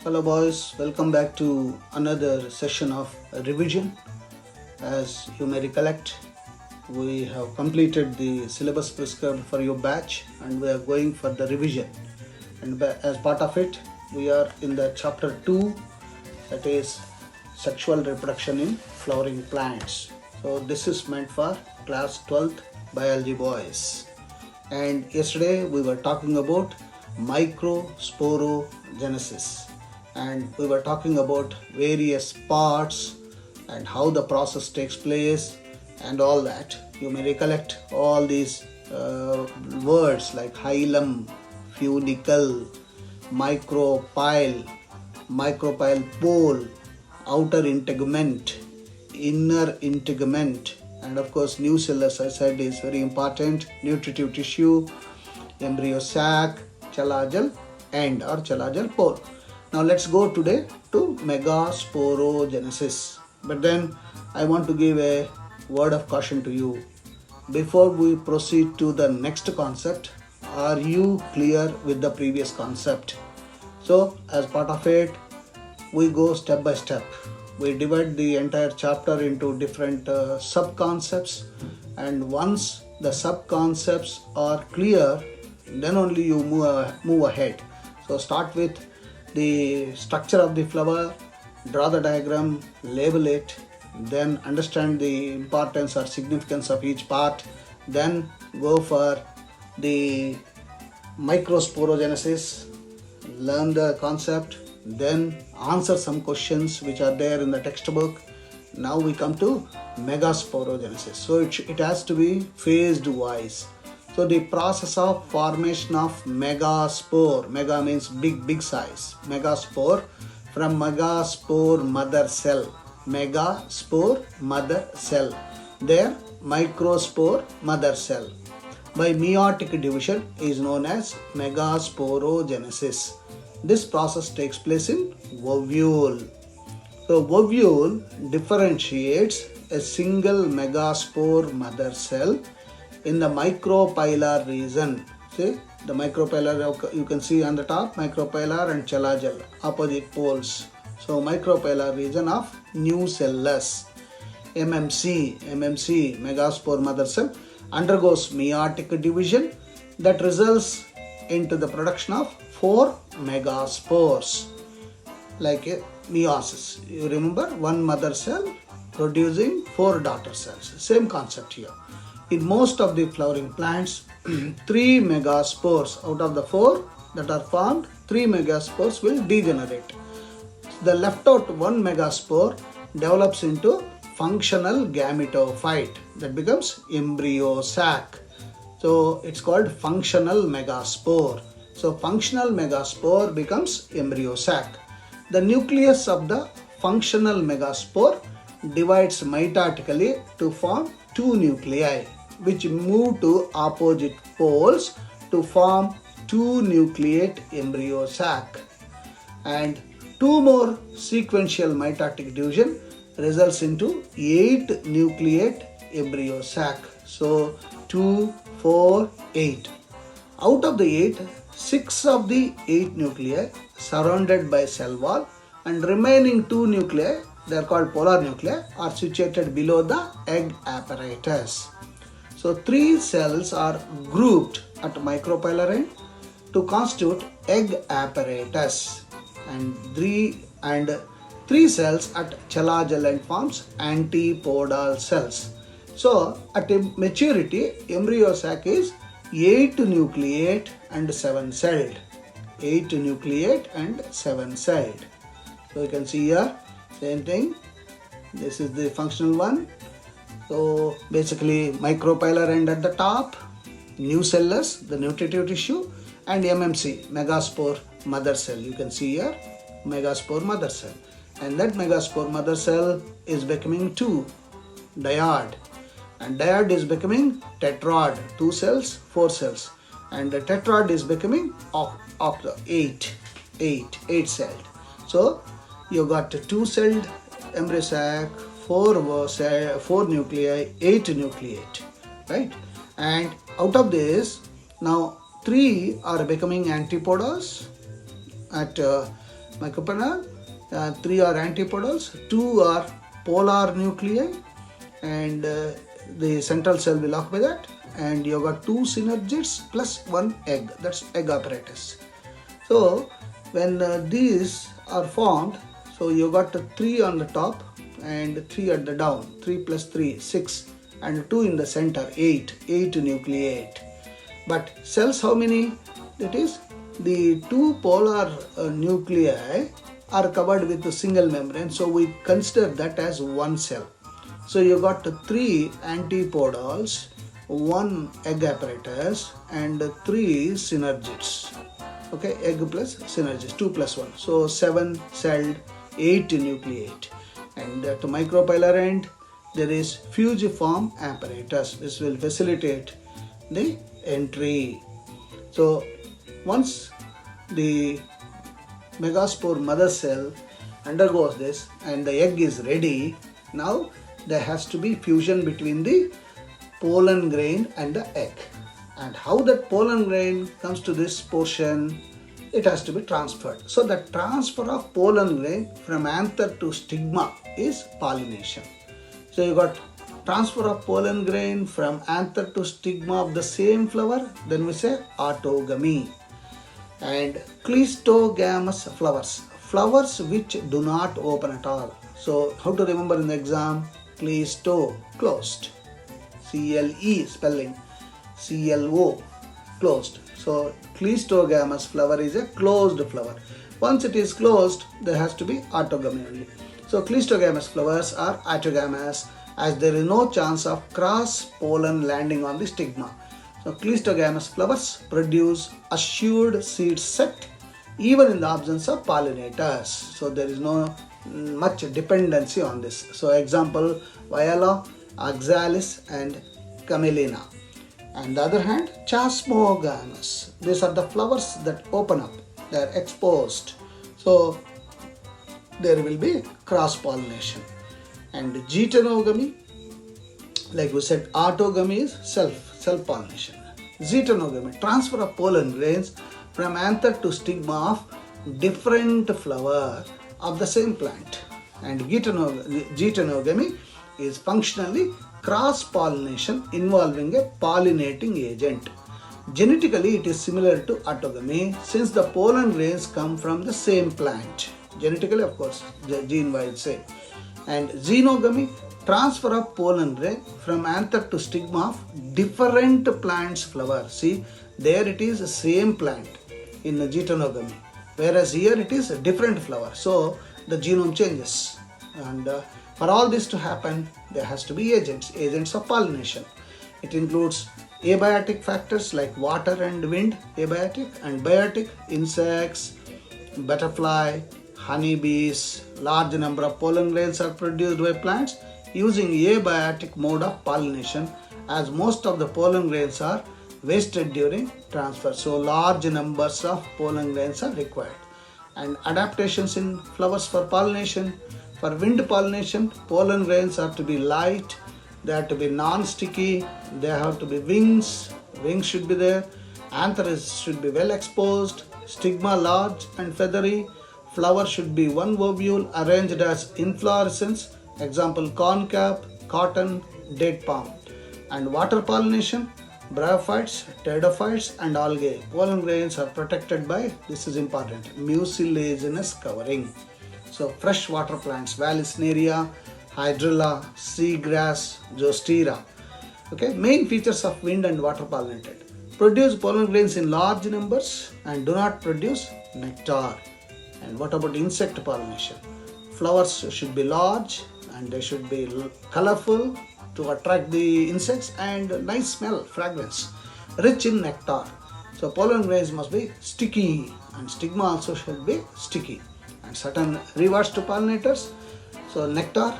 Hello, boys. Welcome back to another session of revision. As you may recollect, we have completed the syllabus prescribed for your batch and we are going for the revision. And as part of it, we are in the chapter 2, that is sexual reproduction in flowering plants. So, this is meant for class 12th biology boys. And yesterday we were talking about microsporogenesis, and we were talking about various parts and how the process takes place and all that. You may recollect all these words like hilum, funicle, micropyle, pole, outer integument, inner integument, and of course nucellus, I said, is very important, nutritive tissue, embryo sac, chalazal end or chalazal pole. Now let's go today to megasporogenesis. But then I want to give a word of caution to you. Before we proceed to the next concept, are you clear with the previous concept? So as part of it, we go step by step. We divide the entire chapter into different sub-concepts, and once the sub-concepts are clear, then only you move ahead. So start with the structure of the flower, draw the diagram, label it, then understand the importance or significance of each part, then go for the microsporogenesis, learn the concept, then answer some questions which are there in the textbook. Now we come to megasporogenesis. So it has to be phased wise. So the process of formation of megaspore, mega means big size, megaspore, from megaspore mother cell, megaspore mother cell, there microspore mother cell, by meiotic division is known as megasporogenesis. This process takes place in ovule. So ovule differentiates a single megaspore mother cell in the micropylar region. See, the micropylar, you can see on the top, micropylar and chalazal, opposite poles. So micropylar region of nucellus. MMC, megaspore mother cell, undergoes meiotic division that results into the production of 4 megaspores, like a meiosis. You remember, one mother cell producing 4 daughter cells. Same concept here. In most of the flowering plants, 3 megaspores out of the 4 that are formed, 3 megaspores will degenerate. The left out 1 megaspore develops into functional gametophyte that becomes embryo sac. So it's called functional megaspore. So functional megaspore becomes embryo sac. The nucleus of the functional megaspore divides mitotically to form 2 nuclei, which move to opposite poles to form 2 nucleate embryo sac, and 2 more sequential mitotic division results into 8 nucleate embryo sac. So 2, 4, 8. Out of the 8, 6 of the 8 nuclei surrounded by cell wall, and remaining 2 nuclei, they are called polar nuclei, are situated below the egg apparatus. So 3 cells are grouped at micropylar end to constitute egg apparatus, and 3 cells at chalazal end forms antipodal cells. So at maturity, embryo sac is 8 nucleate and 7 celled. 8 nucleate and 7 celled. So you can see here, same thing. This is the functional one. So basically micropylar end at the top, nucellus, the nutritive tissue, and MMC, megaspore mother cell. You can see here, megaspore mother cell. And that megaspore mother cell is becoming 2, dyad. And dyad is becoming tetrad, 2 cells, 4 cells. And the tetrad is becoming octa, 8 celled. So you got 2 celled embryo sac, 4 nuclei, 8 nucleate, right? And out of this, now 3 are becoming antipodals at micropylar, 3 are antipodals, 2 are polar nuclei, and the central cell will occupy that, and you got 2 synergids plus 1 egg, that's egg apparatus. So when these are formed, so you got 3 on the top and 3 at the down, 3 plus 3, 6, and 2 in the center, 8 nucleate. But cells, how many it is? The 2 polar nuclei are covered with a single membrane, so we consider that as one cell. So you got 3 antipodals, 1 egg apparatus, and 3 synergids. Okay, egg plus synergids, 2 plus 1. So 7 celled, 8 nucleate. And at the micropylar end, there is fusiform apparatus. This will facilitate the entry. So once the megaspore mother cell undergoes this and the egg is ready, now there has to be fusion between the pollen grain and the egg. And how that pollen grain comes to this portion, it has to be transferred. So the transfer of pollen grain from anther to stigma is pollination. So you got transfer of pollen grain from anther to stigma of the same flower, then we say autogamy. And cleistogamous flowers, flowers which do not open at all. So how to remember in the exam? Cleisto, closed, CLE spelling, CLO, closed. So cleistogamous flower is a closed flower. Once it is closed, there has to be autogamy only. So cleistogamous flowers are autogamous, as there is no chance of cross pollen landing on the stigma. So cleistogamous flowers produce assured seed set even in the absence of pollinators. So there is no much dependency on this. So example, Viola, Oxalis and Camelina. On the other hand, chasmogamous. These are the flowers that open up, they are exposed. So there will be cross pollination. And geitonogamy, like we said, autogamy is self pollination. Geitonogamy, transfer of pollen grains from anther to stigma of different flower of the same plant. And geitonogamy is functionally cross pollination involving a pollinating agent. Genetically, it is similar to autogamy since the pollen grains come from the same plant. Genetically, of course, gene-wise same. And xenogamy, transfer of pollen grain from anther to stigma of different plants' flower. See, there it is the same plant in the geitonogamy, whereas here it is a different flower. So the genome changes. And for all this to happen, there has to be agents of pollination. It includes abiotic factors like water and wind, abiotic, and biotic, insects, butterfly, honeybees. Large number of pollen grains are produced by plants using abiotic mode of pollination, as most of the pollen grains are wasted during transfer. So large numbers of pollen grains are required. And adaptations in flowers for pollination. For wind pollination, pollen grains are to be light, they have to be non-sticky, they have to be wings should be there, anther should be well exposed, stigma large and feathery, flower should be one ovule arranged as inflorescence, example corncap, cotton, date palm. And water pollination, bryophytes, pteridophytes and algae. Pollen grains are protected by, this is important, mucilaginous covering. So freshwater plants, Vallisneria, Hydrilla, seagrass, Zostera. Okay, main features of wind and water pollinated. Produce pollen grains in large numbers and do not produce nectar. And what about insect pollination? Flowers should be large and they should be colorful to attract the insects and nice smell, fragrance, rich in nectar. So pollen grains must be sticky and stigma also should be sticky. And certain rewards to pollinators, so nectar,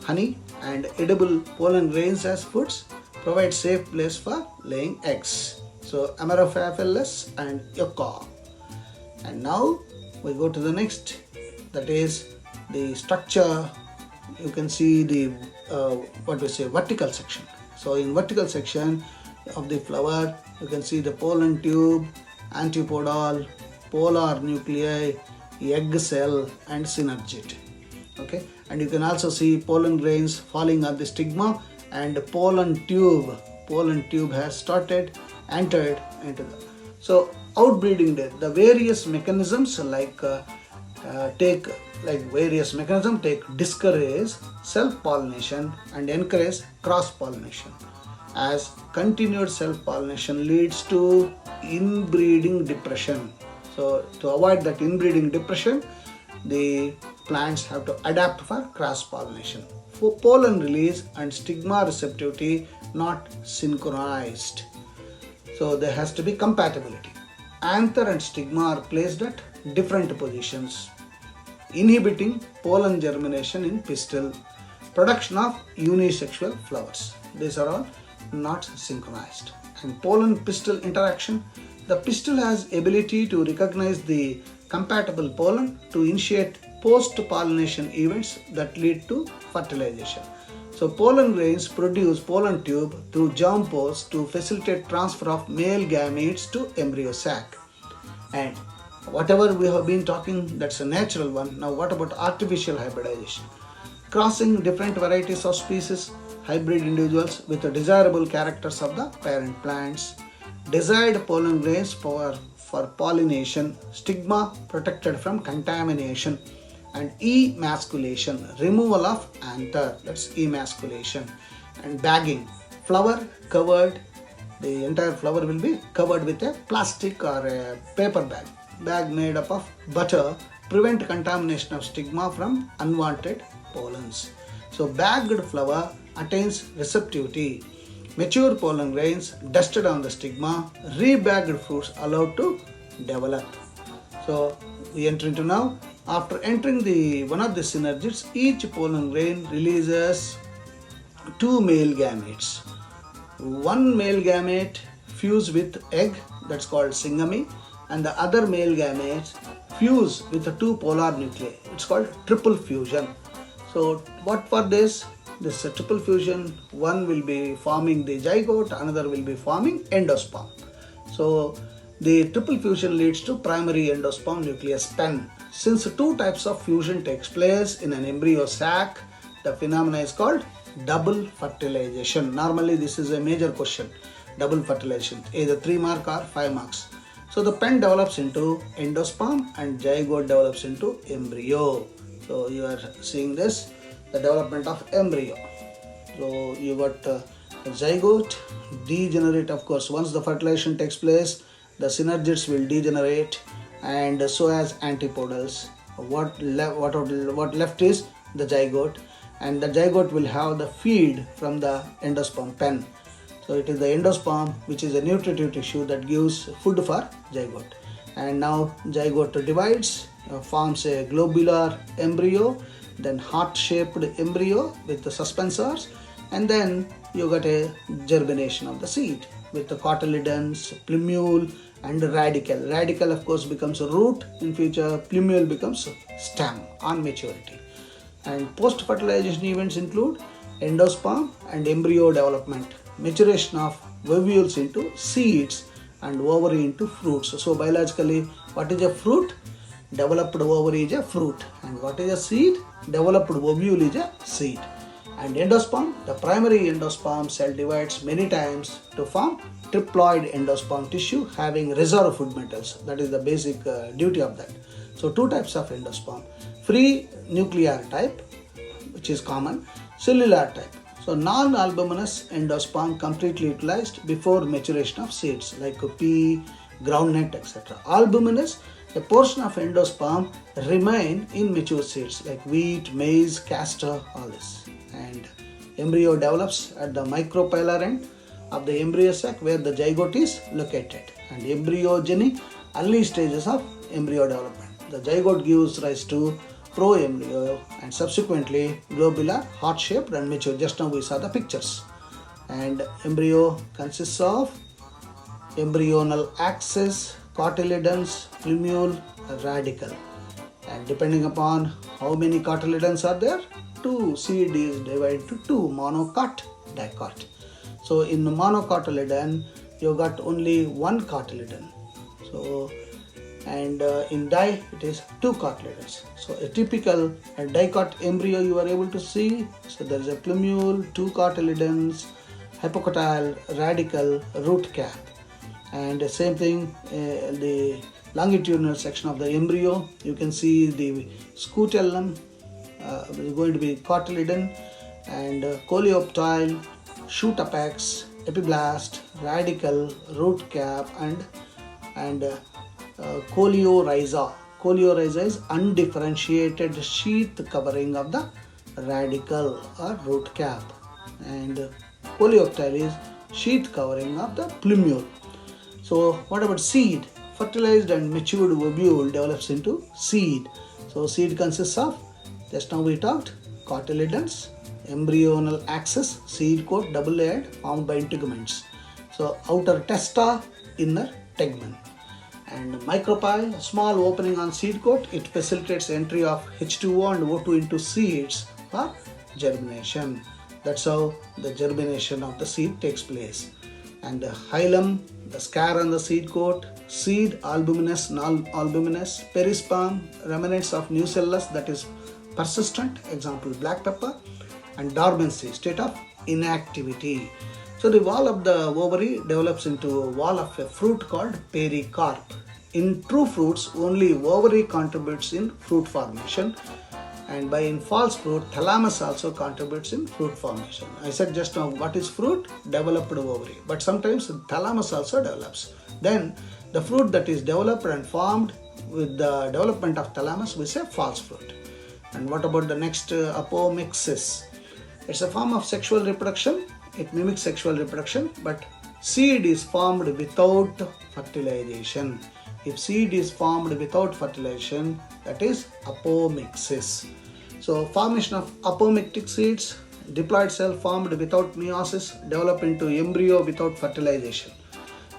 honey and edible pollen grains as foods provide safe place for laying eggs. So Amorphophilus and Yucca. And now we go to the next, that is the structure. You can see the vertical section. So in vertical section of the flower, you can see the pollen tube, antipodal, polar nuclei, egg cell and synergid. Okay, and you can also see pollen grains falling on the stigma, and pollen tube has entered into the. So outbreeding, the various mechanisms take discourage self-pollination and encourage cross-pollination, as continued self-pollination leads to inbreeding depression. So to avoid that inbreeding depression, the plants have to adapt for cross-pollination. For pollen release and stigma receptivity not synchronized. So there has to be compatibility. Anther and stigma are placed at different positions, inhibiting pollen germination in pistil, production of unisexual flowers. These are all not synchronized. And pollen pistil interaction, the pistil has ability to recognize the compatible pollen to initiate post-pollination events that lead to fertilization. So pollen grains produce pollen tube through germ pores to facilitate transfer of male gametes to embryo sac. And whatever we have been talking, that's a natural one. Now what about artificial hybridization? Crossing different varieties of species, hybrid individuals with the desirable characters of the parent plants, desired pollen grains for pollination, stigma protected from contamination, and emasculation, removal of anther, that's emasculation, and bagging, flower covered, the entire flower will be covered with a plastic or a paper bag made up of butter, prevent contamination of stigma from unwanted pollens. So bagged flower attains receptivity, mature pollen grains dusted on the stigma, rebagged fruits allowed to develop. So we enter into now. After entering one of the synergids, each pollen grain releases two male gametes. One male gamete fuse with egg, that's called syngamy, and the other male gametes fuse with the two polar nuclei. It's called triple fusion. So what for this? This triple fusion, one will be forming the zygote, another will be forming endosperm. So the triple fusion leads to primary endosperm nucleus pen. Since two types of fusion takes place in an embryo sac, the phenomena is called double fertilization. Normally this is a major question, double fertilization, either 3 mark or 5 marks. So the pen develops into endosperm and zygote develops into embryo. So you are seeing this, the development of embryo. So you got zygote, degenerate, of course. Once the fertilization takes place, the synergids will degenerate, and so as antipodals. What left is the zygote, and the zygote will have the feed from the endosperm pen. So it is the endosperm which is a nutritive tissue that gives food for zygote. And now zygote divides, forms a globular embryo, then heart-shaped embryo with the suspensors, and then you get a germination of the seed with the cotyledons, plumule, and radicle. Radicle of course becomes a root in future, plumule becomes stem on maturity. And post-fertilization events include endosperm and embryo development, maturation of ovules into seeds, and ovary into fruits. So biologically, what is a fruit? Developed ovary is a fruit, and what is a seed? Developed ovule is a seed. And endosperm, the primary endosperm cell divides many times to form triploid endosperm tissue having reserve food metals. That is the basic duty of that. So two types of endosperm, free nuclear type, which is common, cellular type. So non-albuminous endosperm completely utilized before maturation of seeds like pea, groundnut, etc. Albuminous, a portion of endosperm remain in mature seeds like wheat, maize, castor, all this. And embryo develops at the micropylar end of the embryo sac where the zygote is located. And embryogeny, early stages of embryo development. The zygote gives rise to proembryo and subsequently globular, heart-shaped and mature. Just now we saw the pictures. And embryo consists of embryonal axis, cotyledons, plumule, radicle. And depending upon how many cotyledons are there, seed is divided to two, monocot, dicot. So in the monocotyledon, you got only one cotyledon. So and in die it is 2 cotyledons. So a typical dicot embryo you are able to see. So there is a plumule, 2 cotyledons, hypocotyle, radical, root cap, and the same thing the longitudinal section of the embryo. You can see the scutellum is going to be cotyledon, and coleoptile, shoot apex, epiblast, radical, root cap, and coleorhiza. Coleorhiza is undifferentiated sheath covering of the radical or root cap, and coleoptile is sheath covering of the plumule. So what about seed? Fertilized and matured ovule develops into seed. So seed consists of, just now we talked, cotyledons, embryonal axis, seed coat, double layered, formed by integuments. So outer testa, inner tegmen. And micropyle, a small opening on seed coat, it facilitates entry of H2O and O2 into seeds for germination. That's how the germination of the seed takes place. And the hilum, the scare on the seed coat, seed, albuminous, non-albuminous, perisperm, remnants of nucellus, that is persistent, example black pepper, and dormancy, state of inactivity. So the wall of the ovary develops into a wall of a fruit called pericarp. In true fruits, only ovary contributes in fruit formation, and in false fruit, thalamus also contributes in fruit formation. I said just now, what is fruit? Developed ovary. But sometimes thalamus also develops. Then the fruit that is developed and formed with the development of thalamus, we say false fruit. And what about the next, apomixis? It's a form of sexual reproduction. It mimics sexual reproduction, but seed is formed without fertilization. If seed is formed without fertilization, that is apomixis. So formation of apomictic seeds, diploid cell formed without meiosis, develop into embryo without fertilization.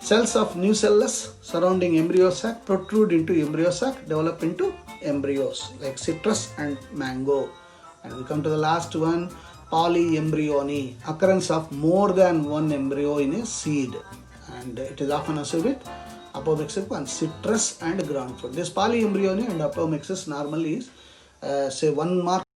Cells of nucellus surrounding embryo sac protrude into embryo sac, develop into embryos like citrus and mango. And we come to the last one, polyembryony, occurrence of more than one embryo in a seed, and it is often associated with apomixis on citrus and ground fruit. This polyembryony and apomixis normally is say 1 mark